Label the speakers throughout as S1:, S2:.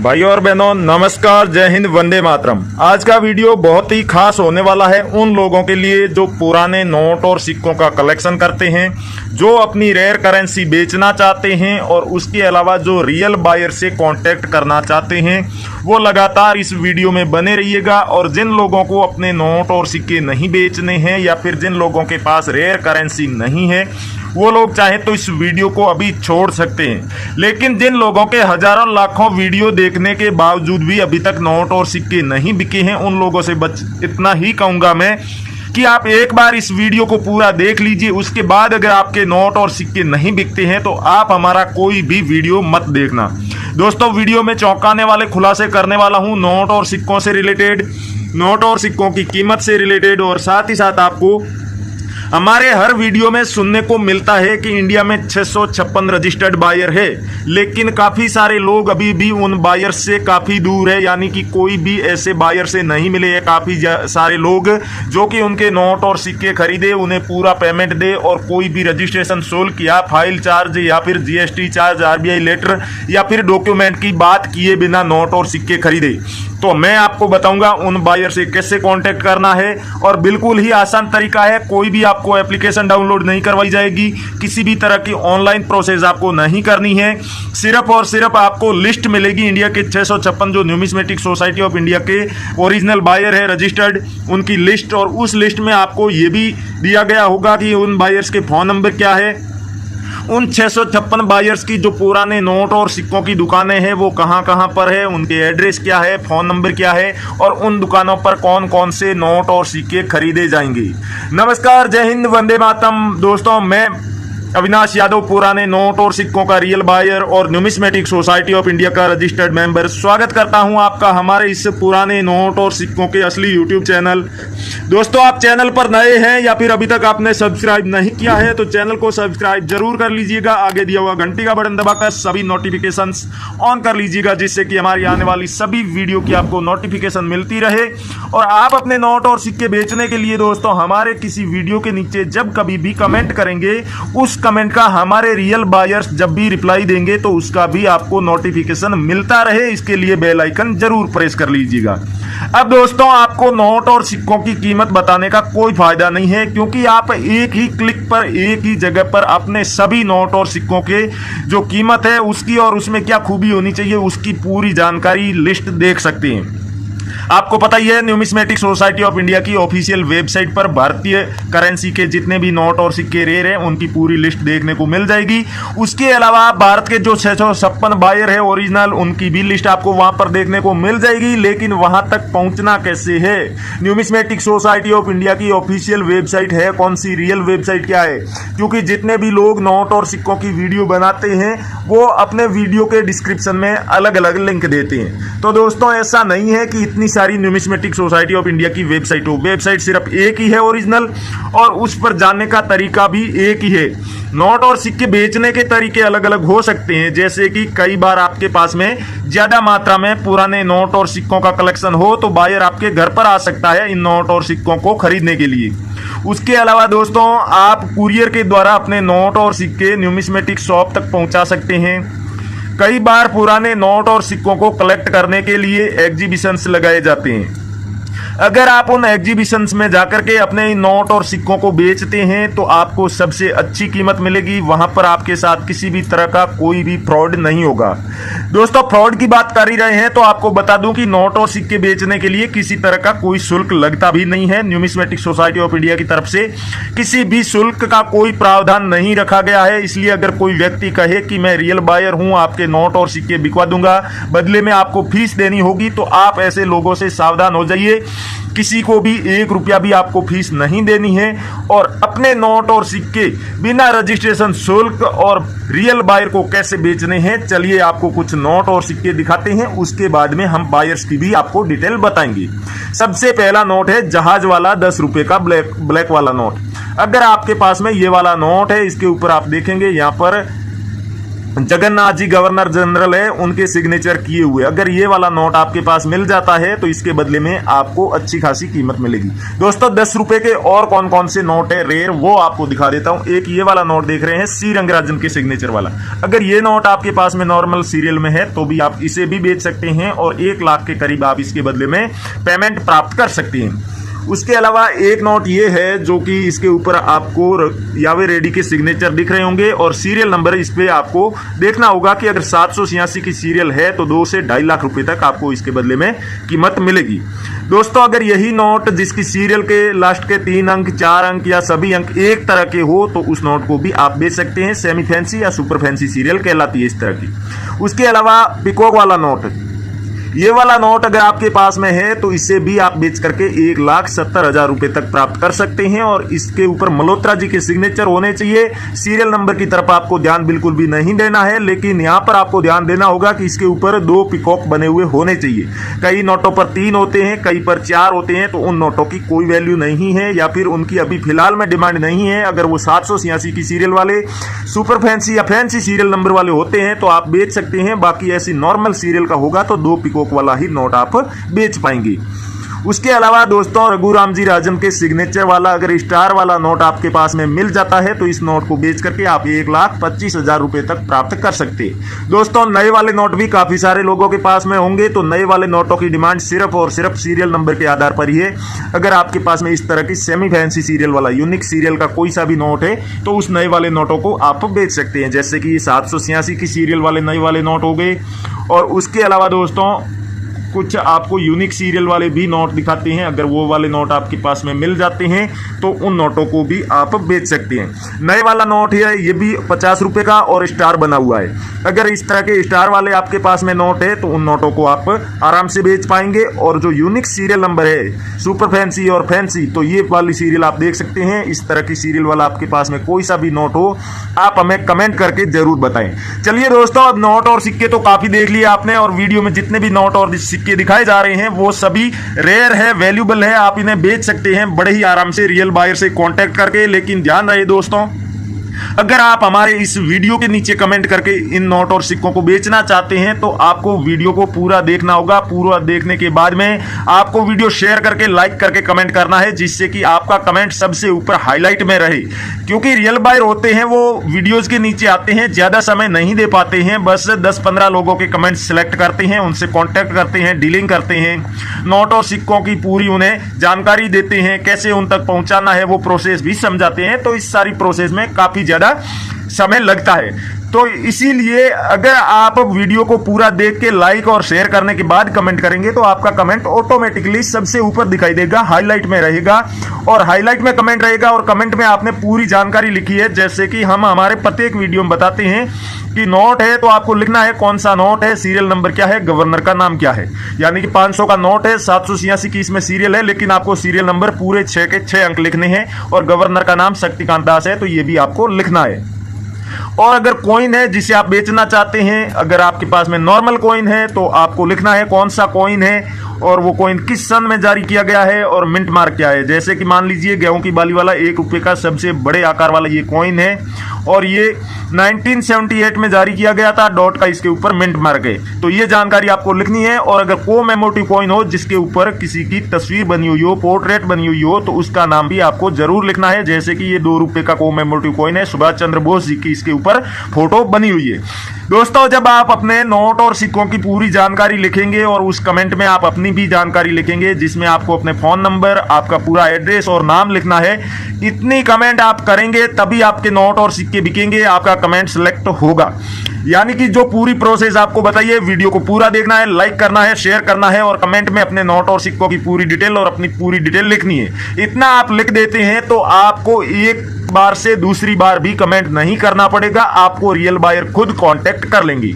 S1: भाई और बहनों नमस्कार, जय हिंद, वंदे मातरम। आज का वीडियो बहुत ही खास होने वाला है उन लोगों के लिए जो पुराने नोट और सिक्कों का कलेक्शन करते हैं, जो अपनी रेयर करेंसी बेचना चाहते हैं और उसके अलावा जो रियल बायर से कांटेक्ट करना चाहते हैं। वो लगातार इस वीडियो में बने रहिएगा। और जिन लोगों को अपने नोट और सिक्के नहीं बेचने हैं या फिर जिन लोगों के पास रेयर करेंसी नहीं है, वो लोग चाहे तो इस वीडियो को अभी छोड़ सकते हैं। लेकिन जिन लोगों के हजारों लाखों वीडियो देखने के बावजूद भी अभी तक नोट और सिक्के नहीं बिके हैं, उन लोगों से इतना ही कहूंगा मैं कि आप एक बार इस वीडियो को पूरा देख लीजिए। उसके बाद अगर आपके नोट और सिक्के नहीं बिकते हैं तो आप हमारा कोई भी वीडियो मत देखना। दोस्तों, वीडियो में चौंकाने वाले खुलासे करने वाला हूं नोट और सिक्कों से रिलेटेड, नोट और सिक्कों की कीमत से रिलेटेड। और साथ ही साथ आपको हमारे हर वीडियो में सुनने को मिलता है कि इंडिया में 656 रजिस्टर्ड बायर है, लेकिन काफ़ी सारे लोग अभी भी उन बायर से काफ़ी दूर है, यानी कि कोई भी ऐसे बायर से नहीं मिले हैं। काफ़ी सारे लोग जो कि उनके नोट और सिक्के खरीदे, उन्हें पूरा पेमेंट दे और कोई भी रजिस्ट्रेशन शुल्क या फाइल चार्ज या फिर जीएसटी चार्ज, आरबीआई लेटर या फिर डॉक्यूमेंट की बात किए बिना नोट और सिक्के खरीदे। तो मैं आपको बताऊंगा उन बायर से कैसे कांटेक्ट करना है। और बिल्कुल ही आसान तरीका है, कोई भी आपको एप्लीकेशन डाउनलोड नहीं करवाई जाएगी, किसी भी तरह की ऑनलाइन प्रोसेस आपको नहीं करनी है। सिर्फ और सिर्फ आपको लिस्ट मिलेगी इंडिया के 656 जो न्यूमिस्मेटिक सोसाइटी ऑफ इंडिया के ओरिजिनल बायर है रजिस्टर्ड, उनकी लिस्ट। और उस लिस्ट में आपको ये भी दिया गया होगा कि उन बायर्स के फोन नंबर क्या है, उन 656 बायर्स की जो पुराने नोट और सिक्कों की दुकानें हैं वो कहां कहां पर है, उनके एड्रेस क्या है, फोन नंबर क्या है और उन दुकानों पर कौन कौन से नोट और सिक्के खरीदे जाएंगे। नमस्कार, जय हिंद, वंदे मातरम। दोस्तों, मैं अविनाश यादव, पुराने नोट और सिक्कों का रियल बायर और न्यूमिस्मेटिक सोसाइटी ऑफ इंडिया का रजिस्टर्ड मेंबर, स्वागत करता हूं आपका हमारे इस पुराने नोट और सिक्कों के असली यूट्यूब चैनल। दोस्तों, आप चैनल पर नए हैं या फिर अभी तक आपने सब्सक्राइब नहीं किया है तो चैनल को सब्सक्राइब जरूर कर लीजिएगा। आगे दिया हुआ घंटी का बटन दबाकर सभी नोटिफिकेशंस ऑन कर लीजिएगा, जिससे कि हमारी आने वाली सभी वीडियो की आपको नोटिफिकेशन मिलती रहे। और आप अपने नोट और सिक्के बेचने के लिए दोस्तों हमारे किसी वीडियो के नीचे जब कभी भी कमेंट करेंगे, उस कमेंट का हमारे रियल बायर्स जब भी रिप्लाई देंगे तो उसका भी आपको नोटिफिकेशन मिलता रहे, इसके लिए बेल आइकन जरूर प्रेस कर लीजिएगा। अब दोस्तों, आपको नोट और सिक्कों की कीमत बताने का कोई फायदा नहीं है, क्योंकि आप एक ही क्लिक पर एक ही जगह पर अपने सभी नोट और सिक्कों के जो कीमत है उसकी और उसमें क्या खूबी होनी चाहिए उसकी पूरी जानकारी लिस्ट देख सकते हैं। आपको पता ही है, न्यूमिस्मेटिक सोसाइटी ऑफ इंडिया की ऑफिशियल वेबसाइट पर भारतीय करेंसी के जितने भी नोट और सिक्के रेयर हैं उनकी पूरी लिस्ट देखने को मिल जाएगी। उसके अलावा भारत के जो 656 बायर है ओरिजिनल, उनकी भी लिस्ट आपको वहां पर देखने को मिल जाएगी। लेकिन वहां तक पहुंचना कैसे है? न्यूमिस्मेटिक सोसाइटी ऑफ इंडिया की ऑफिशियल वेबसाइट है कौन सी, रियल वेबसाइट क्या है? क्योंकि जितने भी लोग नोट और सिक्कों की वीडियो बनाते हैं वो अपने वीडियो के डिस्क्रिप्शन में अलग अलग लिंक देते हैं। तो दोस्तों, ऐसा नहीं है कि इतनी सारी न्यूमिस्मेटिक सोसाइटी ऑफ इंडिया की वेबसाइट हो। वेबसाइट सिर्फ एक ही है ओरिजिनल, और उस पर जाने का तरीका भी एक ही है। नोट और सिक्के बेचने के तरीके अलग अलग हो सकते हैं, जैसे कि कई बार आपके पास में ज्यादा मात्रा में पुराने नोट और सिक्कों का कलेक्शन हो तो बायर आपके घर पर आ सकता है इन नोट और सिक्कों को खरीदने के लिए। उसके अलावा दोस्तों, आप कुरियर के द्वारा अपने नोट और सिक्के न्यूमिस्मेटिक शॉप तक पहुंचा सकते हैं। कई बार पुराने नोट और सिक्कों को कलेक्ट करने के लिए एग्जीबिशंस लगाए जाते हैं। अगर आप उन एग्जीबिशंस में जाकर के अपने नोट और सिक्कों को बेचते हैं तो आपको सबसे अच्छी कीमत मिलेगी। वहां पर आपके साथ किसी भी तरह का कोई भी फ्रॉड नहीं होगा। दोस्तों, फ्रॉड की बात कर ही रहे हैं तो आपको बता दूं कि नोट और सिक्के बेचने के लिए किसी तरह का कोई शुल्क लगता भी नहीं है। न्यूमिस्मेटिक सोसाइटी ऑफ इंडिया की तरफ से किसी भी शुल्क का कोई प्रावधान नहीं रखा गया है। इसलिए अगर कोई व्यक्ति कहे कि मैं रियल बायर हूं, आपके नोट और सिक्के बिकवा दूंगा, बदले में आपको फीस देनी होगी, तो आप ऐसे लोगों से सावधान हो जाइए। किसी को भी 1 रुपया भी आपको फीस नहीं देनी है। और अपने नोट और सिक्के बिना रजिस्ट्रेशन शुल्क और रियल बायर को कैसे बेचने हैं, चलिए आपको कुछ नोट और सिक्के दिखाते हैं। उसके बाद में हम बायर्स की भी आपको डिटेल बताएंगे। सबसे पहला नोट है जहाज वाला 10 रुपए का ब्लैक वाला नोट। अगर आपके पास में ये वाला नोट है, इसके ऊपर आप देखेंगे यहाँ पर जगन्नाथ जी गवर्नर जनरल है, उनके सिग्नेचर किए हुए। अगर ये वाला नोट आपके पास मिल जाता है तो इसके बदले में आपको अच्छी खासी कीमत मिलेगी। दोस्तों 10 रुपए के और कौन कौन से नोट है रेयर, वो आपको दिखा देता हूं। एक ये वाला नोट देख रहे हैं, सी रंगराजन के सिग्नेचर वाला। अगर ये नोट आपके पास में नॉर्मल सीरियल में है तो भी आप इसे भी बेच सकते हैं और 1 लाख के करीब आप इसके बदले में पेमेंट प्राप्त कर सकते हैं। उसके अलावा एक नोट ये है जो कि इसके ऊपर आपको यावे रेड्डी के सिग्नेचर दिख रहे होंगे और सीरियल नंबर इस पे आपको देखना होगा कि अगर 786 की सीरियल है तो 2 से 2.5 लाख रुपए तक आपको इसके बदले में कीमत मिलेगी। दोस्तों अगर यही नोट जिसकी सीरियल के लास्ट के 3 अंक 4 अंक या सभी अंक एक तरह के हो तो उस नोट को भी आप बेच सकते हैं। सेमी फैंसी या सुपर फैंसी सीरियल कहलाती है इस तरह की। उसके अलावा पिकॉक वाला नोट, ये वाला नोट अगर आपके पास में है तो इसे भी आप बेच करके 1,70,000 रुपए तक प्राप्त कर सकते हैं और इसके ऊपर मल्होत्रा जी के सिग्नेचर होने चाहिए। सीरियल नंबर की तरफ आपको ध्यान बिल्कुल भी नहीं देना है, लेकिन यहां पर आपको ध्यान देना होगा कि इसके ऊपर 2 पिकॉक बने हुए होने चाहिए। कई नोटों पर 3 होते हैं, कई पर 4 होते हैं, तो उन नोटों की कोई वैल्यू नहीं है या फिर उनकी अभी फिलहाल में डिमांड नहीं है। अगर वो 786 की सीरियल वाले सुपर फैंसी या फैंसी सीरियल नंबर वाले होते हैं तो आप बेच सकते हैं। बाकी ऐसी नॉर्मल सीरियल का होगा तो 2 पिकॉक वाला ही नोट आप बेच पाएंगे। उसके अलावा दोस्तों रघुराम जी राजन के सिग्नेचर वाला अगर स्टार वाला नोट आपके पास में मिल जाता है तो इस नोट को बेच करके आप 1,25,000 रुपए तक प्राप्त कर सकते हैं। दोस्तों नए वाले नोट भी काफी सारे लोगों के पास में होंगे, तो नए वाले नोटों की डिमांड सिर्फ और सिर्फ सीरियल नंबर के आधार पर ही है। अगर आपके पास में इस तरह की सेमी फैंसी सीरियल वाला यूनिक सीरियल का कोई सा भी नोट है तो उस नए वाले नोटों को आप बेच सकते हैं, जैसे कि 786 की सीरियल वाले नए वाले नोट हो गए। और उसके अलावा दोस्तों कुछ आपको यूनिक सीरियल वाले भी नोट दिखाते हैं। अगर वो वाले नोट आपके पास में मिल जाते हैं तो उन नोटों को भी आप बेच सकते हैं। नए वाला नोट है, ये भी 50 रुपए का और स्टार बना हुआ है। अगर इस तरह के स्टार वाले आपके पास में नोट है तो उन नोटों को आप आराम से बेच पाएंगे। और जो यूनिक सीरियल नंबर है सुपर फैंसी और फैंसी, तो ये वाली सीरियल आप देख सकते हैं। इस तरह की सीरियल वाला आपके पास में कोई सा भी नोट हो आप हमें कमेंट करके जरूर बताएं। चलिए दोस्तों अब नोट और सिक्के तो काफी देख लिए आपने, और वीडियो में जितने भी नोट और सिक्के दिखाए जा रहे हैं वो सभी रेयर है, वैल्यूबल है, आप इन्हें बेच सकते हैं बड़े ही आराम से रियल बायर से कांटेक्ट करके। लेकिन ध्यान रहे दोस्तों, अगर आप हमारे इस वीडियो के नीचे कमेंट करके इन नोट और सिक्कों को बेचना चाहते हैं तो आपको वीडियो को पूरा देखना होगा। पूरा देखने के बाद में आपको वीडियो शेयर करके लाइक करके कमेंट करना है, जिससे कि आपका कमेंट सबसे ऊपर हाईलाइट में रहे। क्योंकि रियल बायर होते हैं वो वीडियोज के नीचे आते हैं, ज्यादा समय नहीं दे पाते हैं, बस 10-15 लोगों के कमेंट सिलेक्ट करते हैं, उनसे कॉन्टेक्ट करते हैं, डीलिंग करते हैं, नोट और सिक्कों की पूरी उन्हें जानकारी देते हैं, कैसे उन तक पहुंचाना है वो प्रोसेस भी समझाते हैं। तो इस सारी प्रोसेस में काफी ज्यादा समय लगता है। तो इसीलिए अगर आप वीडियो को पूरा देख के लाइक और शेयर करने के बाद कमेंट करेंगे तो आपका कमेंट ऑटोमेटिकली सबसे ऊपर दिखाई देगा, हाईलाइट में रहेगा। और हाईलाइट में कमेंट रहेगा और कमेंट में आपने पूरी जानकारी लिखी है, जैसे कि हम हमारे प्रत्येक वीडियो में बताते हैं कि नोट है तो आपको लिखना है कौन सा नोट है, सीरियल नंबर क्या है, गवर्नर का नाम क्या है। यानी कि 500 का नोट है, 786 की इसमें सीरियल है, लेकिन आपको सीरियल नंबर पूरे 6 के 6 अंक लिखने हैं और गवर्नर का नाम शक्तिकांत दास है तो ये भी आपको लिखना है। और अगर कॉइन है जिसे आप बेचना चाहते हैं, अगर आपके पास में नॉर्मल कॉइन है तो आपको लिखना है कौन सा कॉइन है और वो कॉइन किस सन में जारी किया गया है और मिंट मार्क क्या है। जैसे कि मान लीजिए गेहूं की बाली वाला 1 रुपए का सबसे बड़े आकार वाला ये कॉइन है और ये 1978 में जारी किया गया था, डॉट का इसके ऊपर मिंट मार्क है। तो ये जानकारी आपको लिखनी है। और अगर कोमेमोरेटिव कॉइन हो जिसके ऊपर किसी की तस्वीर बनी हुई हो, पोर्ट्रेट बनी हुई हो, तो उसका नाम भी आपको जरूर लिखना है। जैसे कि ये 2 रुपए का कोमेमोरेटिव कॉइन है, सुभाष चंद्र बोस जी की इसके ऊपर फोटो बनी हुई है। दोस्तों जब आप अपने नोट और सिक्कों की पूरी जानकारी लिखेंगे और उस कमेंट में आप अपनी भी जानकारी लिखेंगे, जिसमें आपको अपने फोन नंबर, आपका पूरा एड्रेस और नाम लिखना है, इतनी कमेंट आप करेंगे तभी आपके नोट और सिक्के बिकेंगे, आपका कमेंट सिलेक्ट होगा। यानी कि जो पूरी प्रोसेस आपको बताइए, वीडियो को पूरा देखना है, लाइक करना है, शेयर करना है और कमेंट में अपने नोट और सिक्कों की पूरी डिटेल और अपनी पूरी डिटेल लिखनी है। इतना आप लिख देते हैं तो आपको एक बार से दूसरी बार भी कमेंट नहीं करना पड़ेगा, आपको रियल बायर खुद कांटेक्ट कर लेंगी।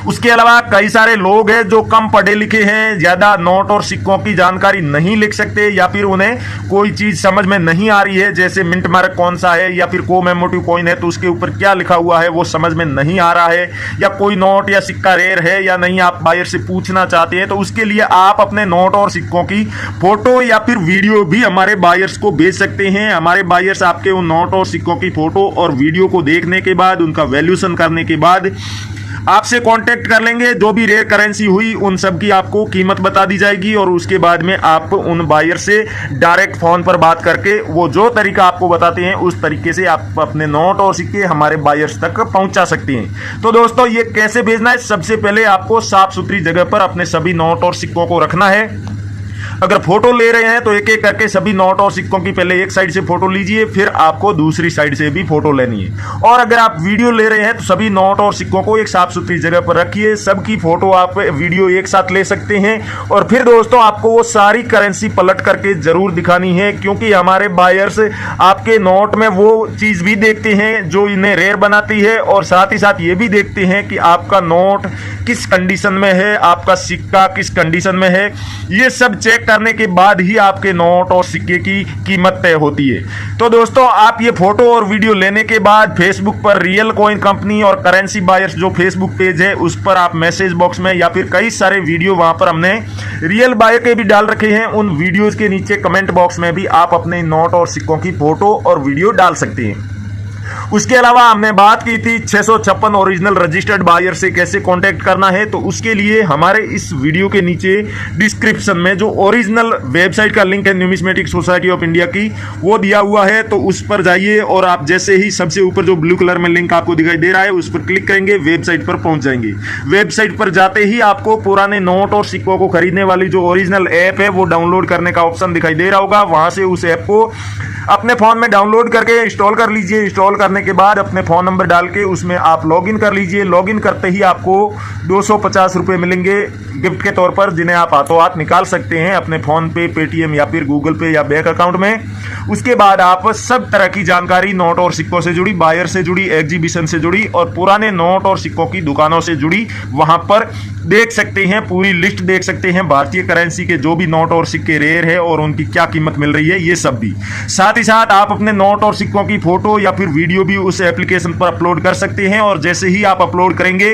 S1: उसके अलावा कई सारे लोग हैं जो कम पढ़े लिखे हैं, ज्यादा नोट और सिक्कों की जानकारी नहीं लिख सकते, या फिर उन्हें कोई चीज समझ में नहीं आ रही है, जैसे मिंट मार्क कौन सा है या फिर कोमेमोरेटिव कॉइन है तो उसके ऊपर क्या लिखा हुआ है वो समझ में नहीं आ रहा है, या कोई नोट या सिक्का रेयर है या नहीं, आप बायर से पूछना चाहते हैं। तो उसके लिए आप अपने नोट और सिक्कों की फोटो या फिर वीडियो भी हमारे बायर्स को भेज सकते हैं। हमारे बायर्स आपके उन नोट और सिक्कों की फोटो और वीडियो को देखने के बाद, उनका वैल्यूएशन करने के बाद आपसे कांटेक्ट कर लेंगे। जो भी रेयर करेंसी हुई उन सब की आपको कीमत बता दी जाएगी और उसके बाद में आप उन बायर से डायरेक्ट फोन पर बात करके वो जो तरीका आपको बताते हैं उस तरीके से आप अपने नोट और सिक्के हमारे बायर्स तक पहुंचा सकते हैं। तो दोस्तों ये कैसे भेजना है, सबसे पहले आपको साफ सुथरी जगह पर अपने सभी नोट और सिक्कों को रखना है। अगर फोटो ले रहे हैं तो एक एक करके सभी नोट और सिक्कों की पहले एक साइड से फोटो लीजिए, फिर आपको दूसरी साइड से भी फोटो लेनी है। और अगर आप वीडियो ले रहे हैं तो सभी नोट और सिक्कों को एक साफ सुथरी जगह पर रखिए, सबकी फोटो आप वीडियो एक साथ ले सकते हैं। और फिर दोस्तों आपको वो सारी करेंसी पलट करके जरूर दिखानी है, क्योंकि हमारे बायर्स आपके नोट में वो चीज भी देखते हैं जो इन्हें रेयर बनाती है, और साथ ही साथ ये भी देखते हैं कि आपका नोट किस कंडीशन में है, आपका सिक्का किस कंडीशन में है। ये सब चेक करने के बाद ही आपके नोट और सिक्के की कीमत तय होती है। तो दोस्तों आप ये फोटो और वीडियो लेने के बाद फेसबुक पर रियल कॉइन कंपनी और करेंसी बायर्स जो फेसबुक पेज है उस पर आप मैसेज बॉक्स में, या फिर कई सारे वीडियो वहां पर हमने रियल बायर के भी डाल रखे हैं, उन वीडियोज के नीचे कमेंट बॉक्स में भी आप अपने नोट और सिक्कों की फोटो और वीडियो डाल सकते हैं। उसके अलावा हमने बात की थी 656 ओरिजिनल रजिस्टर्ड बायर से कैसे कांटेक्ट करना है, तो उसके लिए हमारे इस वीडियो के नीचे डिस्क्रिप्शन में जो ओरिजिनल वेबसाइट का लिंक है न्यूमिस्मेटिक सोसाइटी ऑफ इंडिया की, वो दिया हुआ है। तो उस पर जाइए और आप जैसे ही सबसे ऊपर जो ब्लू कलर में लिंक आपको दिखाई दे रहा है उस पर क्लिक करेंगे, वेबसाइट पर पहुंच जाएंगे। वेबसाइट पर जाते ही आपको पुराने नोट और सिक्कों को खरीदने वाली जो ओरिजिनल ऐप है वो डाउनलोड करने का ऑप्शन दिखाई दे रहा होगा। वहां से उस ऐप को अपने फोन में डाउनलोड करके इंस्टॉल कर लीजिए। इंस्टॉल करने के बाद अपने फोन नंबर डाल के उसमें आप लॉगिन कर लीजिए। लॉगिन करते ही आपको 250 रुपये मिलेंगे गिफ्ट के तौर पर, जिन्हें आप हाथों हाथ निकाल सकते हैं अपने फोन पे, पेटीएम या फिर गूगल पे या बैंक अकाउंट में। उसके बाद आप सब तरह की जानकारी नोट और सिक्कों से जुड़ी, बायर से जुड़ी, एग्जीबिशन से जुड़ी और पुराने नोट और सिक्कों की दुकानों से जुड़ी वहां पर देख सकते हैं। पूरी लिस्ट देख सकते हैं भारतीय करेंसी के जो भी नोट और सिक्के रेयर है और उनकी क्या कीमत मिल रही है, ये सब भी। साथ ही साथ आप अपने नोट और सिक्कों की फोटो या फिर वीडियो भी उस एप्लीकेशन पर अपलोड कर सकते हैं, और जैसे ही आप अपलोड करेंगे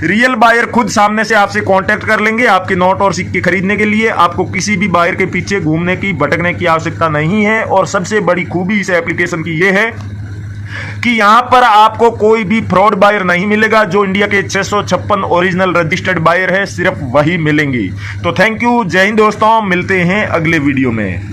S1: रियल बायर खुद सामने से आपसे कांटेक्ट कर लेंगे आपके नोट और सिक्के खरीदने के लिए। आपको किसी भी बायर के पीछे घूमने की, भटकने की आवश्यकता नहीं है। और सबसे बड़ी खूबी इस एप्लीकेशन की यह है कि यहां पर आपको कोई भी फ्रॉड बायर नहीं मिलेगा। जो इंडिया के 656 ओरिजिनल रजिस्टर्ड बायर है सिर्फ वही मिलेंगी। तो थैंक यू, जय हिंद दोस्तों, मिलते हैं अगले वीडियो में।